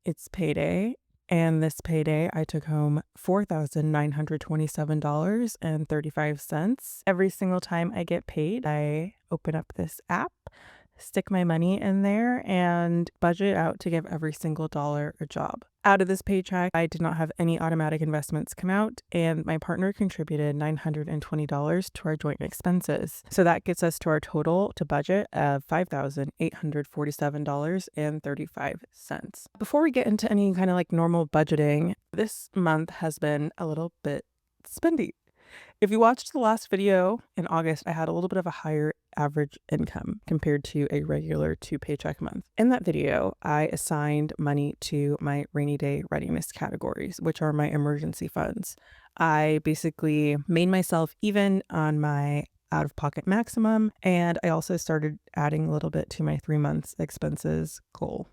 It's payday, and this payday I took home $4,927.35. Every single time I get paid, I open up this app, stick my money in there, and budget out to give every single dollar a job. Out of this paycheck, I did not have any automatic investments come out, and my partner contributed $920 to our joint expenses. So that gets us to our total to budget of $5,847.35. Before we get into any kind of like normal budgeting, this month has been a little bit spendy. If you watched the last video in August, I had a little bit of a higher average income compared to a regular 2-paycheck month. In that video, I assigned money to my rainy day readiness categories, which are my emergency funds. I basically made myself even on my out-of-pocket maximum, and I also started adding a little bit to my 3 months expenses goal.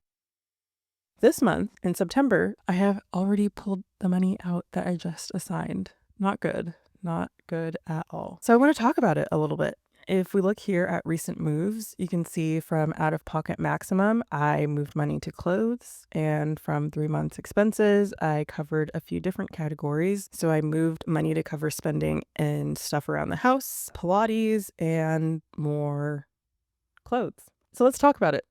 This month, in September, I have already pulled the money out that I just assigned. Not good. Not good at all. So I want to talk about it a little bit. If we look here at recent moves, you can see from out-of-pocket maximum, I moved money to clothes, and from 3 months expenses, I covered a few different categories. So I moved money to cover spending in stuff around the house, Pilates, and more clothes. So let's talk about it.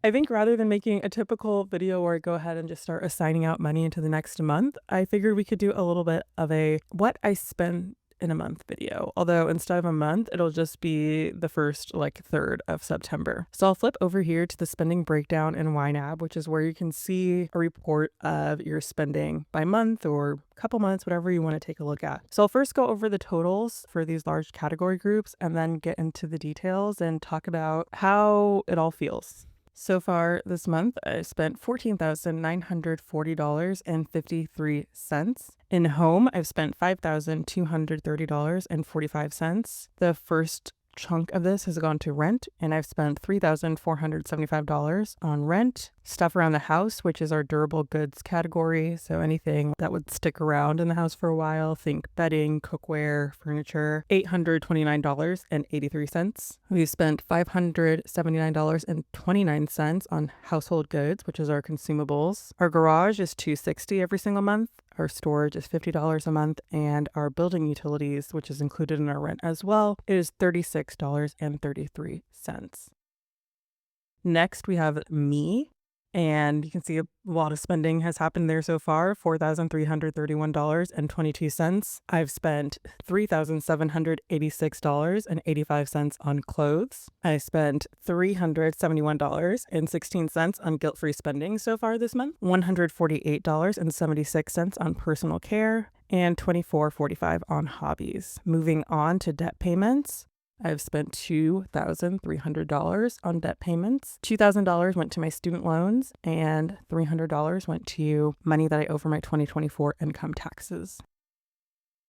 I think rather than making a typical video where I go ahead and just start assigning out money into the next month, I figured we could do a little bit of a what I spend in a month video. Although instead of a month, it'll just be the first third of September. So I'll flip over here to the spending breakdown in YNAB, which is where you can see a report of your spending by month or couple months, whatever you want to take a look at. So I'll first go over the totals for these large category groups and then get into the details and talk about how it all feels. So far this month, I spent $14,940.53. In home, I've spent $5,230.45. The first chunk of this has gone to rent, and I've spent $3,475 on rent. Stuff around the house, which is our durable goods category, so anything that would stick around in the house for a while, think bedding, cookware, furniture, $829.83. We spent $579.29 on household goods, which is our consumables. Our garage is $260 every single month. Our storage is $50 a month, and our building utilities, which is included in our rent as well, is $36.33. Next, we have me, and you can see a lot of spending has happened there so far, $4,331.22. I've spent $3,786.85 on clothes. I spent $371.16 on guilt-free spending so far this month, $148.76 on personal care, and $24.45 on hobbies. Moving on to debt payments. I've spent $2,300 on debt payments. $2,000 went to my student loans, and $300 went to money that I owe for my 2024 income taxes.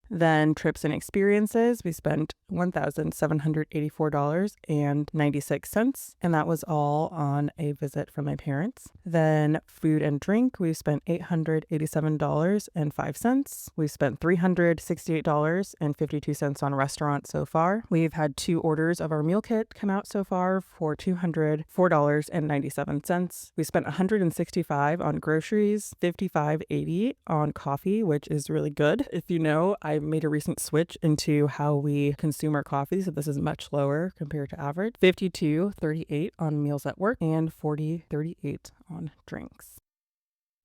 Then trips and experiences, we spent $1,784.96, and that was all on a visit from my parents. Then food and drink, we spent $887.05. We spent $368.52 on restaurants so far. We've had 2 orders of our meal kit come out so far for $204.97. We spent $165 on groceries, $55.80 on coffee, which is really good. If you know, I made a recent switch into how we consume our coffee, so this is much lower compared to average. $52.38 on meals at work, and $40.38 on drinks.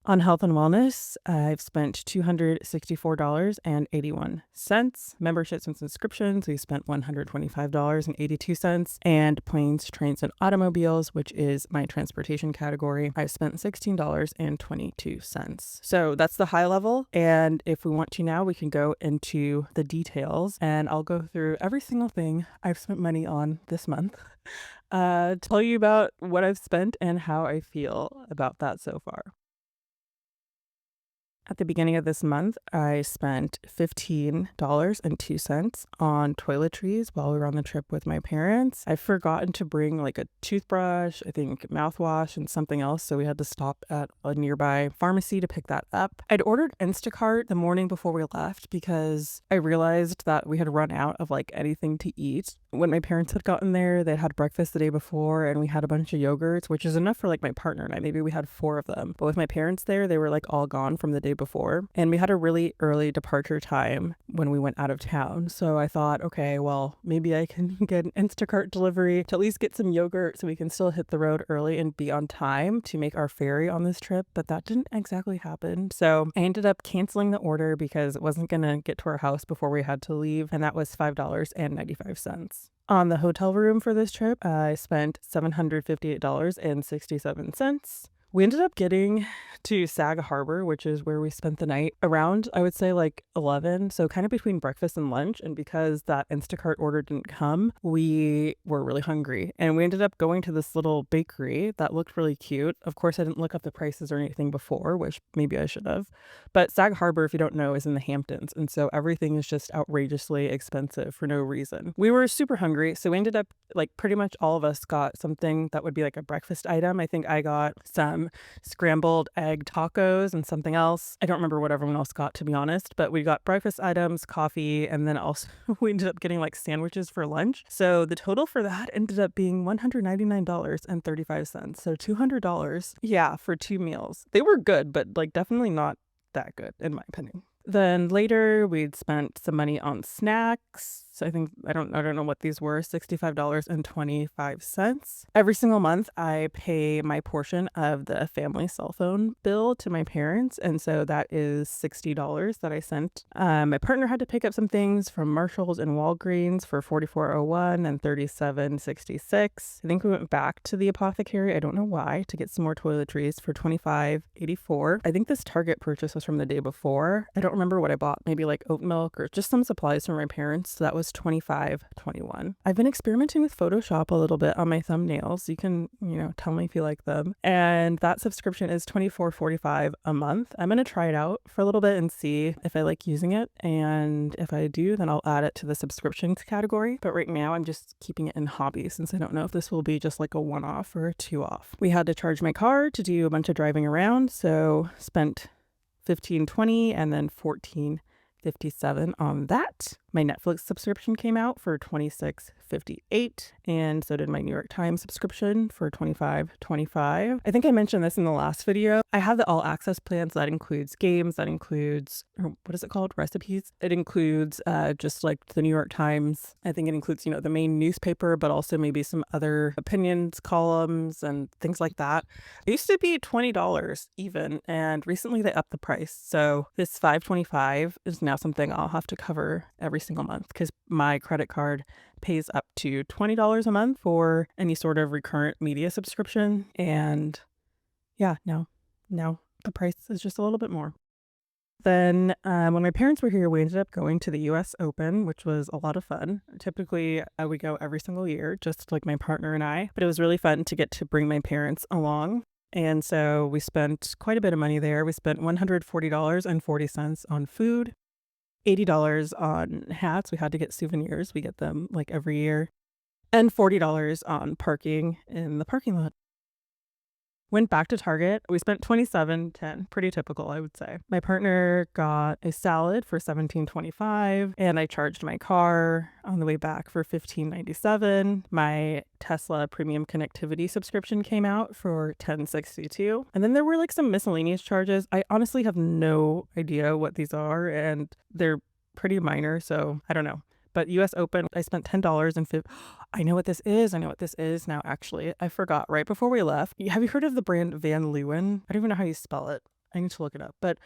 On health and wellness, I've spent $264.81. Memberships and subscriptions, we spent $125.82. And planes, trains, and automobiles, which is my transportation category, I've spent $16.22. So that's the high level. And if we want to now, we can go into the details, and I'll go through every single thing I've spent money on this month. Tell you about what I've spent and how I feel about that so far. At the beginning of this month, I spent $15.02 on toiletries while we were on the trip with my parents. I've forgotten to bring like a toothbrush, I think mouthwash, and something else, so we had to stop at a nearby pharmacy to pick that up. I'd ordered Instacart the morning before we left because I realized that we had run out of like anything to eat. When my parents had gotten there, they'd had breakfast the day before and we had a bunch of yogurts, which is enough for like my partner and I. Maybe we had 4 of them. But with my parents there, they were like all gone from the day before. And we had a really early departure time when we went out of town. So I thought, okay, well, maybe I can get an Instacart delivery to at least get some yogurt so we can still hit the road early and be on time to make our ferry on this trip. But that didn't exactly happen. So I ended up canceling the order because it wasn't going to get to our house before we had to leave. And that was $5.95. On the hotel room for this trip, I spent $758.67. We ended up getting to Sag Harbor, which is where we spent the night, around, I would say, like 11. So kind of between breakfast and lunch. And because that Instacart order didn't come, we were really hungry. And we ended up going to this little bakery that looked really cute. Of course, I didn't look up the prices or anything before, which maybe I should have. But Sag Harbor, if you don't know, is in the Hamptons. And so everything is just outrageously expensive for no reason. We were super hungry. So we ended up, like, pretty much all of us got something that would be like a breakfast item. I think I got some scrambled egg tacos and something else. I don't remember what everyone else got, to be honest, but we got breakfast items, coffee, and then also we ended up getting like sandwiches for lunch. So the total for that ended up being $199.35. So $200, yeah, for 2 meals. They were good, but like definitely not that good in my opinion. Then later we'd spent some money on snacks. So I don't know what these were, $65.25. Every single month I pay my portion of the family cell phone bill to my parents. And so that is $60 that I sent. My partner had to pick up some things from Marshalls and Walgreens for $44.01 and $37.66. I think we went back to the apothecary, I don't know why, to get some more toiletries for $25.84. I think this Target purchase was from the day before. I don't remember what I bought, maybe like oat milk or just some supplies from my parents. So that was $25.21. I've been experimenting with Photoshop a little bit on my thumbnails. You can, tell me if you like them. And that subscription is $24.45 a month. I'm going to try it out for a little bit and see if I like using it. And if I do, then I'll add it to the subscriptions category. But right now I'm just keeping it in hobby since I don't know if this will be just like a one-off or a two-off. We had to charge my car to do a bunch of driving around. So spent $15.20 and then $14.57 on that. My Netflix subscription came out for $26.58, and so did my New York Times subscription for $25.25. I think I mentioned this in the last video. I have the all access plans that includes games, that includes, or what is it called? Recipes. It includes just like the New York Times. I think it includes, the main newspaper, but also maybe some other opinions columns and things like that. It used to be $20 even, and recently they upped the price. So this $5.25 is now something I'll have to cover every single month because my credit card pays up to $20 a month for any sort of recurrent media subscription. And yeah, now the price is just a little bit more. Then when my parents were here, we ended up going to the US Open, which was a lot of fun. Typically, we go every single year, just like my partner and I. But it was really fun to get to bring my parents along. And so we spent quite a bit of money there. We spent $140.40 on food, $80 on hats. We had to get souvenirs. We get them like every year. And $40 on parking in the parking lot. Went back to Target. We spent $27.10. Pretty typical, I would say. My partner got a salad for $17.25, and I charged my car on the way back for $15.97. My Tesla premium connectivity subscription came out for $10.62. And then there were like some miscellaneous charges. I honestly have no idea what these are, and they're pretty minor, so I don't know. But US Open, I spent $10.50. I know what this is. Now, actually. I forgot right before we left. Have you heard of the brand Van Leeuwen? I don't even know how you spell it. I need to look it up. But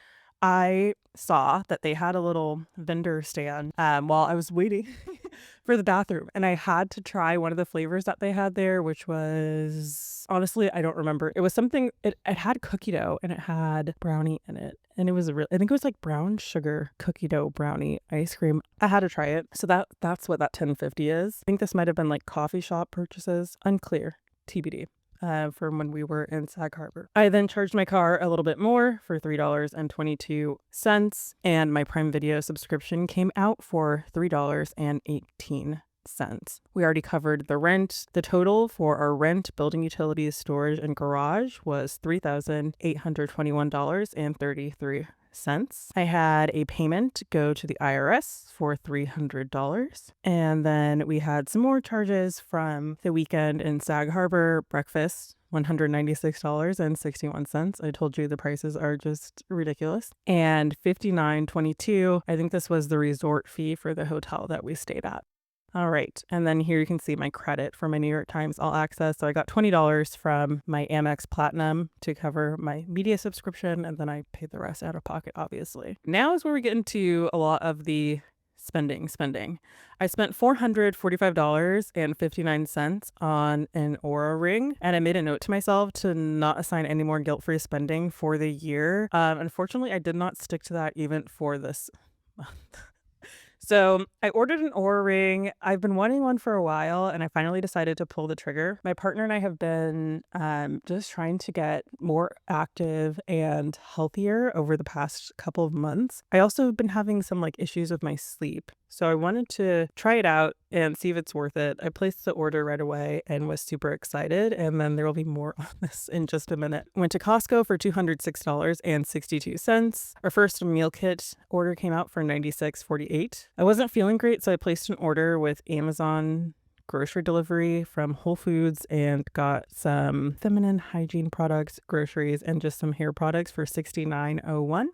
I saw that they had a little vendor stand while I was waiting for the bathroom. And I had to try one of the flavors that they had there, which was, honestly, I don't remember. It was something, it had cookie dough and it had brownie in it. And it was I think it was like brown sugar cookie dough brownie ice cream. I had to try it. So that's what that $10.50 is. I think this might have been like coffee shop purchases. Unclear. TBD. from when we were in Sag Harbor. I then charged my car a little bit more for $3.22, and my Prime Video subscription came out for $3.18. We already covered the rent. The total for our rent, building utilities, storage, and garage was $3,821.33. I had a payment go to the IRS for $300. And then we had some more charges from the weekend in Sag Harbor. Breakfast, $196.61. I told you the prices are just ridiculous. And $59.22. I think this was the resort fee for the hotel that we stayed at. All right. And then here you can see my credit for my New York Times All Access. So I got $20 from my Amex Platinum to cover my media subscription. And then I paid the rest out of pocket, obviously. Now is where we get into a lot of the spending. I spent $445.59 on an Aura ring, and I made a note to myself to not assign any more guilt-free spending for the year. Unfortunately, I did not stick to that even for this month. So I ordered an Aura ring. I've been wanting one for a while, and I finally decided to pull the trigger. My partner and I have been just trying to get more active and healthier over the past couple of months. I also have been having some issues with my sleep. So I wanted to try it out and see if it's worth it. I placed the order right away and was super excited. And then there will be more on this in just a minute. Went to Costco for $206.62. Our first meal kit order came out for $96.48. I wasn't feeling great, so I placed an order with Amazon grocery delivery from Whole Foods and got some feminine hygiene products, groceries, and just some hair products for $69.01.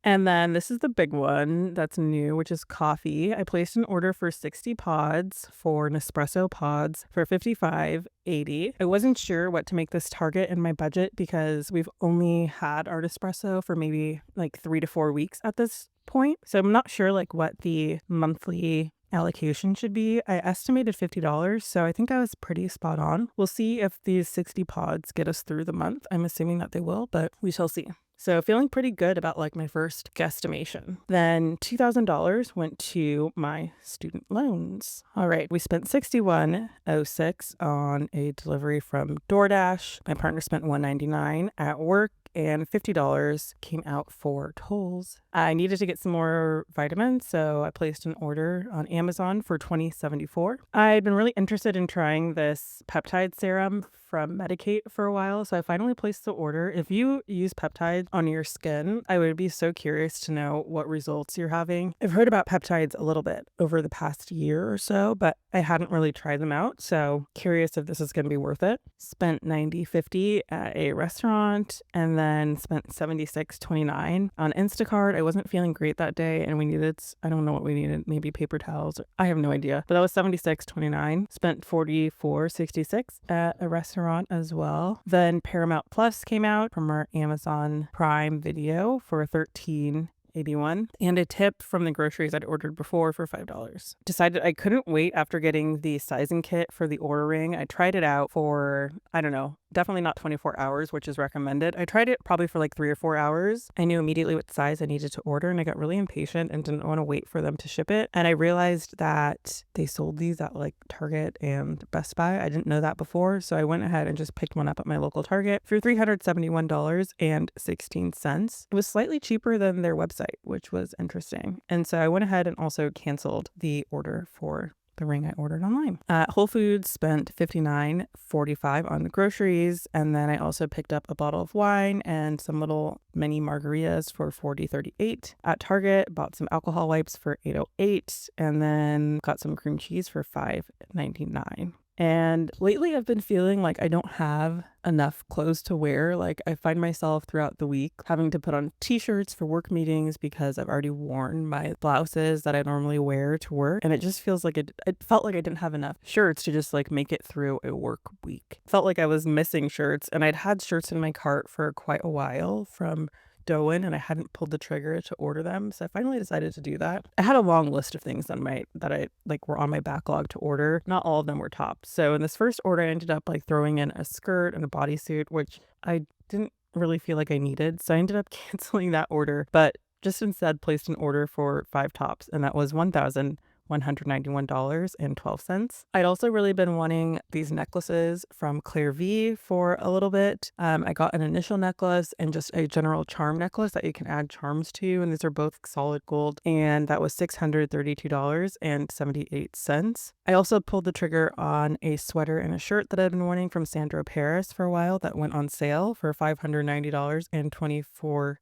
And then this is the big one that's new, which is coffee. I placed an order for 60 pods for Nespresso pods for $55.80. I wasn't sure what to make this target in my budget because we've only had our Nespresso for maybe 3 to 4 weeks at this point. So I'm not sure what the monthly allocation should be. I estimated $50, so I think I was pretty spot on. We'll see if these 60 pods get us through the month. I'm assuming that they will, but we shall see. So feeling pretty good about my first guesstimation. Then $2,000 went to my student loans. All right, we spent $61.06 on a delivery from DoorDash. My partner spent $199 at work, and $50 came out for tolls. I needed to get some more vitamins, so I placed an order on Amazon for $20.74. I'd been really interested in trying this peptide serum from Medicate for a while, so I finally placed the order. If you use peptides on your skin, I would be so curious to know what results you're having. I've heard about peptides a little bit over the past year or so, but I hadn't really tried them out, so curious if this is going to be worth it. Spent $90.50 at a restaurant, and then spent $76.29 on Instacart. I wasn't feeling great that day, and we needed, I don't know what we needed, maybe paper towels. I have no idea, but that was $76.29. Spent $44.66 at a restaurant as well. Then Paramount Plus came out from our Amazon Prime Video for $13.81, and a tip from the groceries I'd ordered before for $5. Decided I couldn't wait after getting the sizing kit for the Oura ring. I tried it out for, I don't know, definitely not 24 hours, which is recommended. I tried it probably for 3 or 4 hours. I knew immediately what size I needed to order, and I got really impatient and didn't want to wait for them to ship it. And I realized that they sold these at Target and Best Buy. I didn't know that before, so I went ahead and just picked one up at my local Target for $371.16. It was slightly cheaper than their website, which was interesting. And so I went ahead and also canceled the order for the ring I ordered online. Whole Foods spent $59.45 on the groceries, and then I also picked up a bottle of wine and some little mini margaritas for $40.38. At Target, bought some alcohol wipes for $8.08, and then got some cream cheese for $5.99. And lately I've been feeling like I don't have enough clothes to wear. I find myself throughout the week having to put on t-shirts for work meetings because I've already worn my blouses that I normally wear to work. And it just feels like it felt like I didn't have enough shirts to just make it through a work week. Felt like I was missing shirts, and I'd had shirts in my cart for quite a while from Doan, and I hadn't pulled the trigger to order them, so I finally decided to do that. I had a long list of things that I were on my backlog to order. Not all of them were tops. So in this first order, I ended up throwing in a skirt and a bodysuit, which I didn't really feel like I needed, so I ended up canceling that order, but just instead placed an order for 5 tops, and that was $1,100. $191.12. I'd also really been wanting these necklaces from Claire V for a little bit. I got an initial necklace and just a general charm necklace that you can add charms to, and these are both solid gold, and that was $632.78. I also pulled the trigger on a sweater and a shirt that I'd been wanting from Sandro Paris for a while that went on sale for $590.24.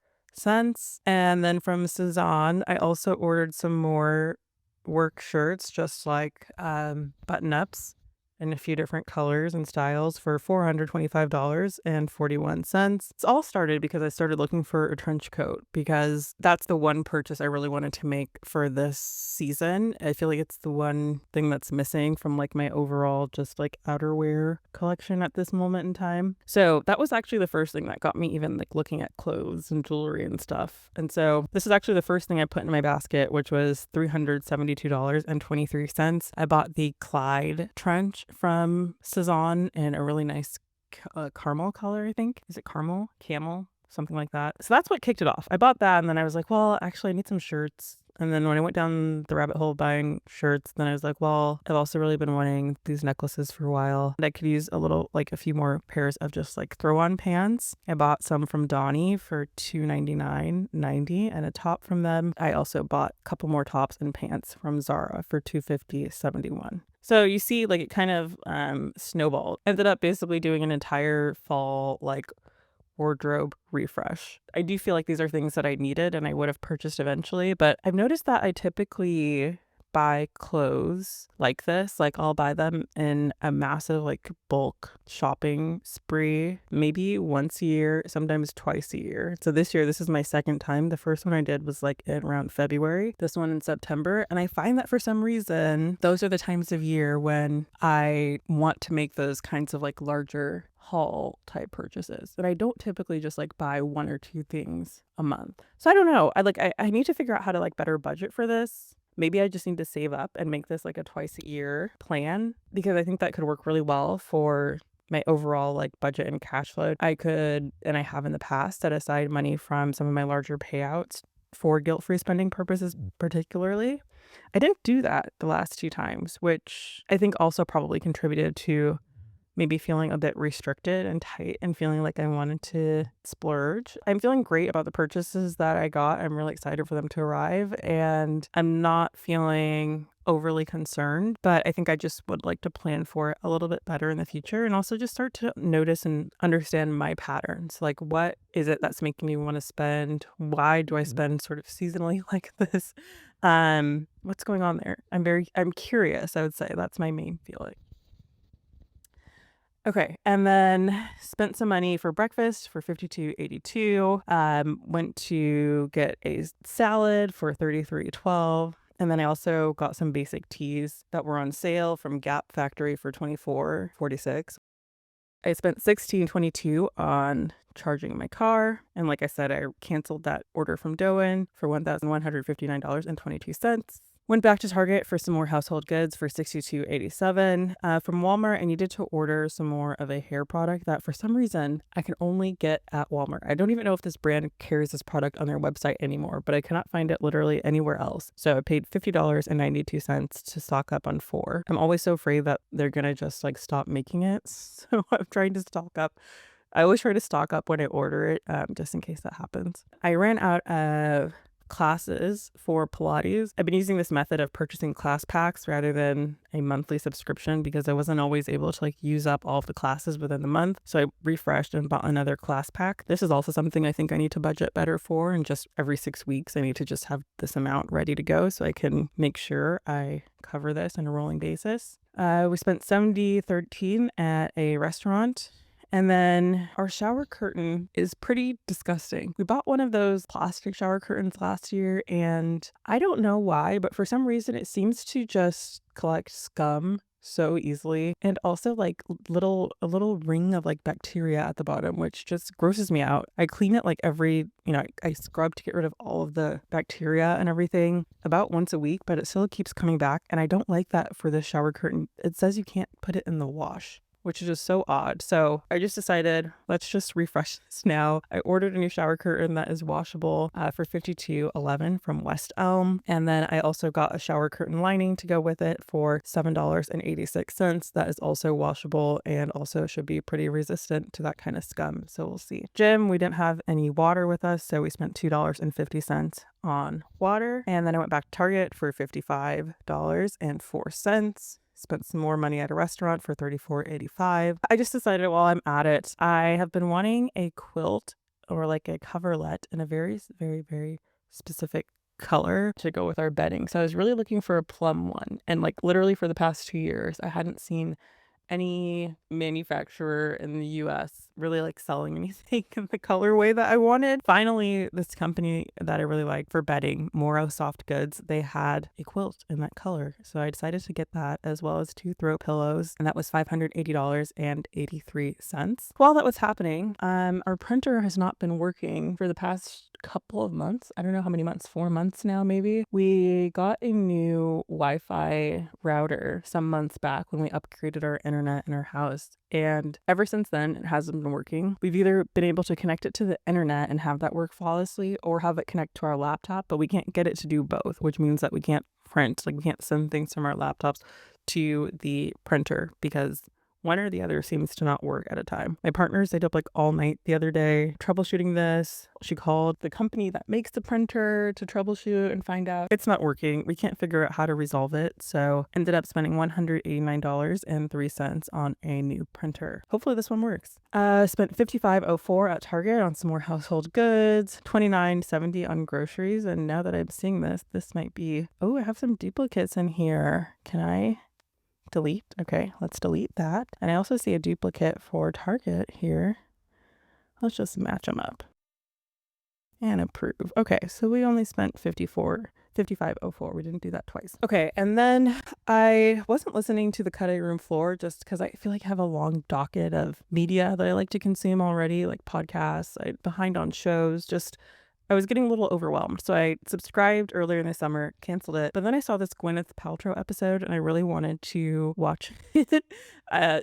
And then from Cezanne, I also ordered some more work shirts, just like button-ups in a few different colors and styles for $425.41. It's all started because I started looking for a trench coat, because that's the one purchase I really wanted to make for this season. I feel like it's the one thing that's missing from like my overall just like outerwear collection at this moment in time. So that was actually the first thing that got me even like looking at clothes and jewelry and stuff. And so this is actually the first thing I put in my basket, which was $372.23. I bought the Clyde trench from Cezanne in a really nice caramel color, I think. Is it caramel? Camel? Something like that. So that's what kicked it off. I bought that, and then I was like, well, actually, I need some shirts. And then when I went down the rabbit hole buying shirts, then I was like, well, I've also really been wanting these necklaces for a while. And I could use a few more pairs of just like throw-on pants. I bought some from Donnie for $299.90 and a top from them. I also bought a couple more tops and pants from Zara for $250.71. So you see, like, it kind of snowballed. Ended up basically doing an entire fall, like, wardrobe refresh. I do feel like these are things that I needed and I would have purchased eventually, but I've noticed that I typically buy clothes like this. Like, I'll buy them in a massive like bulk shopping spree, maybe once a year, sometimes twice a year. So this year, this is my second time. The first one I did was like in around February, this one in September. And I find that for some reason, those are the times of year when I want to make those kinds of like larger haul type purchases. And I don't typically just like buy one or two things a month. So I don't know. I need to figure out how to like better budget for this. Maybe I just need to save up and make this like a twice a year plan, because I think that could work really well for my overall like budget and cash flow. I could, and I have in the past, set aside money from some of my larger payouts for guilt-free spending purposes particularly. I didn't do that the last two times, which I think also probably contributed to maybe feeling a bit restricted and tight and feeling like I wanted to splurge. I'm feeling great about the purchases that I got. I'm really excited for them to arrive, and I'm not feeling overly concerned, but I think I just would like to plan for it a little bit better in the future, and also just start to notice and understand my patterns. Like, what is it that's making me want to spend? Why do I spend sort of seasonally like this? What's going on there? I'm curious, I would say. That's my main feeling. Okay, and then spent some money for breakfast for $52.82. Went to get a salad for $33.12. And then I also got some basic tees that were on sale from Gap Factory for $24.46. I spent $16.22 on charging my car. And like I said, I canceled that order from Doan for $1,159.22. Went back to Target for some more household goods for $62.87. From Walmart, I needed to order some more of a hair product that for some reason I can only get at Walmart. I don't even know if this brand carries this product on their website anymore, but I cannot find it literally anywhere else. So I paid $50.92 to stock up on 4. I'm always so afraid that they're going to just like stop making it. So I'm trying to stock up. I always try to stock up when I order it, just in case that happens. I ran out of classes for Pilates. I've been using this method of purchasing class packs rather than a monthly subscription, because I wasn't always able to like use up all of the classes within the month. So I refreshed and bought another class pack. This is also something I think I need to budget better for, and just every 6 weeks I need to just have this amount ready to go so I can make sure I cover this on a rolling basis. We spent $70.13 at a restaurant. And then our shower curtain is pretty disgusting. We bought one of those plastic shower curtains last year, and I don't know why, but for some reason it seems to just collect scum so easily, and also like a little ring of like bacteria at the bottom, which just grosses me out. I clean it like I scrub to get rid of all of the bacteria and everything about once a week, but it still keeps coming back, and I don't like that for this shower curtain. It says you can't put it in the wash, which is just so odd. So I just decided, let's just refresh this now. I ordered a new shower curtain that is washable for $52.11 from West Elm. And then I also got a shower curtain lining to go with it for $7.86. That is also washable and also should be pretty resistant to that kind of scum. So we'll see. Gym, we didn't have any water with us, so we spent $2.50 on water. And then I went back to Target for $55.04. Spent some more money at a restaurant for $34.85. I just decided while I'm at it, I have been wanting a quilt or like a coverlet in a very, very, very specific color to go with our bedding. So I was really looking for a plum one. And like literally for the past 2 years, I hadn't seen any manufacturer in the US really like selling anything in the colorway that I wanted. Finally, this company that I really like for bedding, Moro Soft Goods, they had a quilt in that color. So I decided to get that as well as 2 throw pillows, and that was $580.83. While that was happening, our printer has not been working for the past couple of months. I don't know how many months, 4 months now maybe. We got a new Wi-Fi router some months back when we upgraded our internet in our house, and ever since then it hasn't been working. We've either been able to connect it to the internet and have that work flawlessly, or have it connect to our laptop, but we can't get it to do both, which means that we can't print, like we can't send things from our laptops to the printer because one or the other seems to not work at a time. My partner stayed up like all night the other day troubleshooting this. She called the company that makes the printer to troubleshoot and find out it's not working. We can't figure out how to resolve it. So ended up spending $189.03 on a new printer. Hopefully this one works. Spent $55.04 at Target on some more household goods, $29.70 on groceries. And now that I'm seeing this, this might be, oh, I have some duplicates in here. Can I delete? Okay, let's delete that. And I also see a duplicate for Target here. Let's just match them up and approve. Okay, so we only spent $55.04. We didn't do that twice. Okay, and then I wasn't listening to the cutting room floor just because I feel like I have a long docket of media that I like to consume already, like podcasts. I'm behind on shows, just I was getting a little overwhelmed. So I subscribed earlier in the summer, canceled it. But then I saw this Gwyneth Paltrow episode and I really wanted to watch it.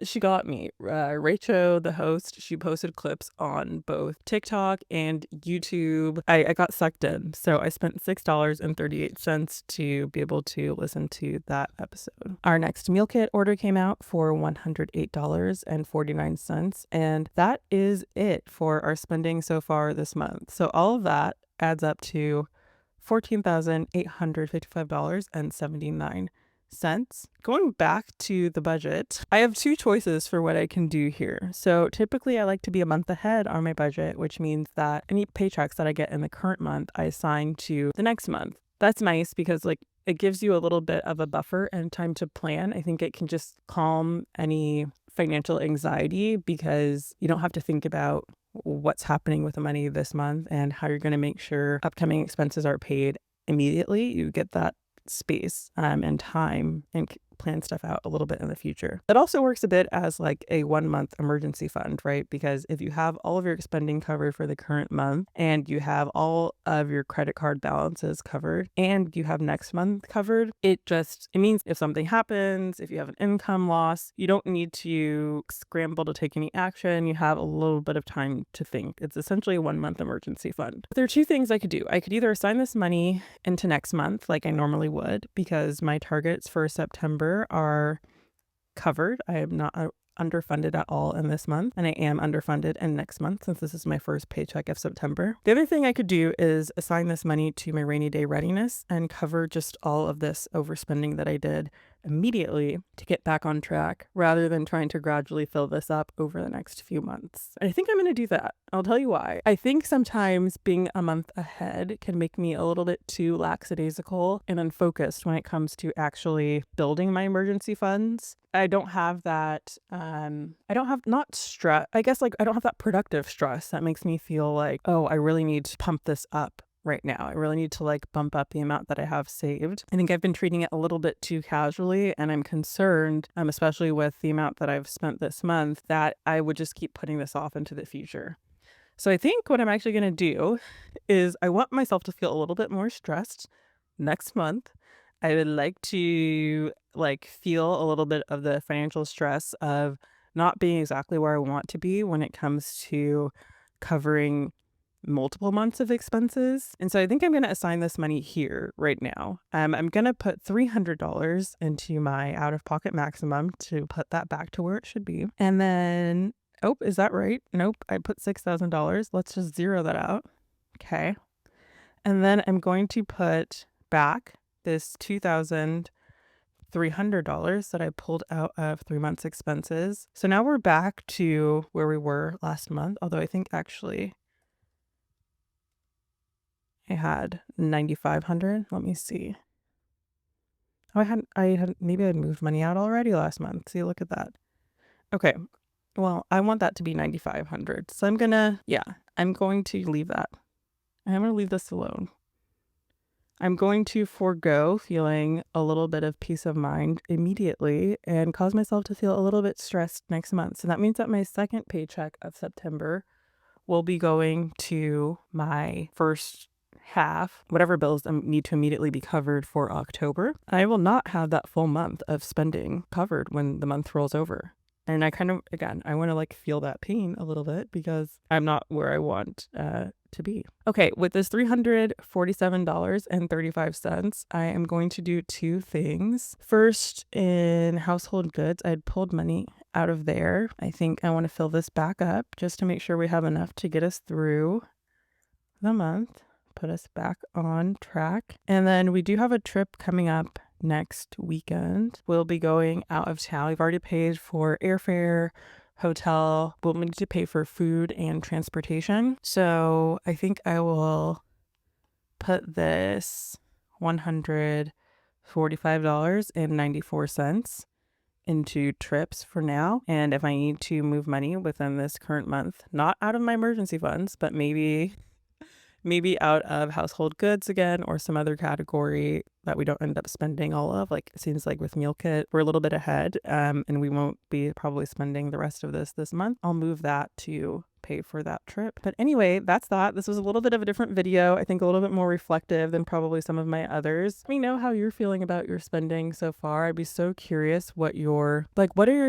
She got me. Rachel, the host, she posted clips on both TikTok and YouTube. I got sucked in. So I spent $6.38 to be able to listen to that episode. Our next meal kit order came out for $108.49. And that is it for our spending so far this month. So all of that adds up to $14,855.79. Going back to the budget, I have 2 choices for what I can do here. So typically I like to be a month ahead on my budget, which means that any paychecks that I get in the current month, I assign to the next month. That's nice because like it gives you a little bit of a buffer and time to plan. I think it can just calm any financial anxiety because you don't have to think about what's happening with the money this month and how you're going to make sure upcoming expenses are paid immediately. You get that space and time and plan stuff out a little bit in the future. It also works a bit as like a 1-month emergency fund, right? Because if you have all of your spending covered for the current month and you have all of your credit card balances covered and you have next month covered, it means if something happens, if you have an income loss, you don't need to scramble to take any action. You have a little bit of time to think. It's essentially a 1-month emergency fund. There are 2 things I could do. I could either assign this money into next month like I normally would because my targets for September are covered. I am not underfunded at all in this month, and I am underfunded in next month since this is my first paycheck of September. The other thing I could do is assign this money to my rainy day readiness and cover just all of this overspending that I did immediately to get back on track rather than trying to gradually fill this up over the next few months. I think I'm going to do that. I'll tell you why. I think sometimes being a month ahead can make me a little bit too lackadaisical and unfocused when it comes to actually building my emergency funds. I don't have that, not stress. I guess like I don't have that productive stress that makes me feel like, oh, I really need to pump this up right now. I really need to like bump up the amount that I have saved. I think I've been treating it a little bit too casually, and I'm concerned, especially with the amount that I've spent this month, that I would just keep putting this off into the future. So I think what I'm actually going to do is I want myself to feel a little bit more stressed next month. I would like to like feel a little bit of the financial stress of not being exactly where I want to be when it comes to covering multiple months of expenses. And so I think I'm going to assign this money here right now. I'm going to put $300 into my out-of-pocket maximum to put that back to where it should be. And then, oh, is that right? Nope, I put $6,000. Let's just zero that out. Okay. And then I'm going to put back this $2,300 that I pulled out of 3 months expenses. So now we're back to where we were last month, although I think actually I had 9,500. Let me see. Oh, maybe I'd moved money out already last month. See, look at that. Okay. Well, I want that to be 9,500. So I'm going to leave that. I'm going to leave this alone. I'm going to forego feeling a little bit of peace of mind immediately and cause myself to feel a little bit stressed next month. So that means that my second paycheck of September will be going to my first half, whatever bills need to immediately be covered for October. I will not have that full month of spending covered when the month rolls over. And I kind of, again, I want to like feel that pain a little bit because I'm not where I want to be. Okay, with this $347.35, I am going to do two things. First, in household goods, I'd pulled money out of there. I think I want to fill this back up just to make sure we have enough to get us through the month, put us back on track. And then we do have a trip coming up next weekend. We'll be going out of town. We've already paid for airfare, hotel. We'll need to pay for food and transportation. So I think I will put this $145.94 into trips for now. And if I need to move money within this current month, not out of my emergency funds, but maybe out of household goods again, or some other category that we don't end up spending all of. Like it seems like with meal kit, we're a little bit ahead, and we won't be probably spending the rest of this month. I'll move that to pay for that trip. But anyway, that's that. This was a little bit of a different video. I think a little bit more reflective than probably some of my others. Let me know how you're feeling about your spending so far. I'd be so curious what are your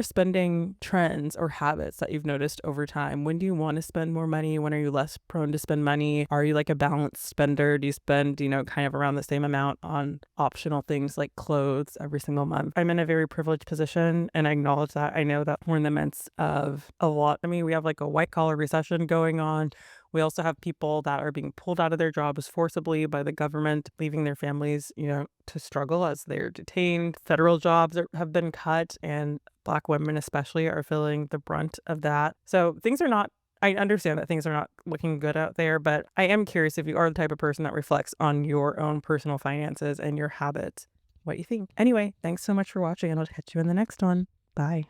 spending trends or habits that you've noticed over time? When do you want to spend more money? When are you less prone to spend money? Are you like a balanced spender? Do you spend, kind of around the same amount on optional things like clothes every single month? I'm in a very privileged position and I acknowledge that. I know that we're in the midst of we have like a white collar recession going on. We also have people that are being pulled out of their jobs forcibly by the government, leaving their families, to struggle as they're detained. Federal jobs have been cut, and Black women especially are feeling the brunt of that. So I understand that things are not looking good out there, but I am curious if you are the type of person that reflects on your own personal finances and your habits, what you think. Anyway, thanks so much for watching, and I'll catch you in the next one. Bye.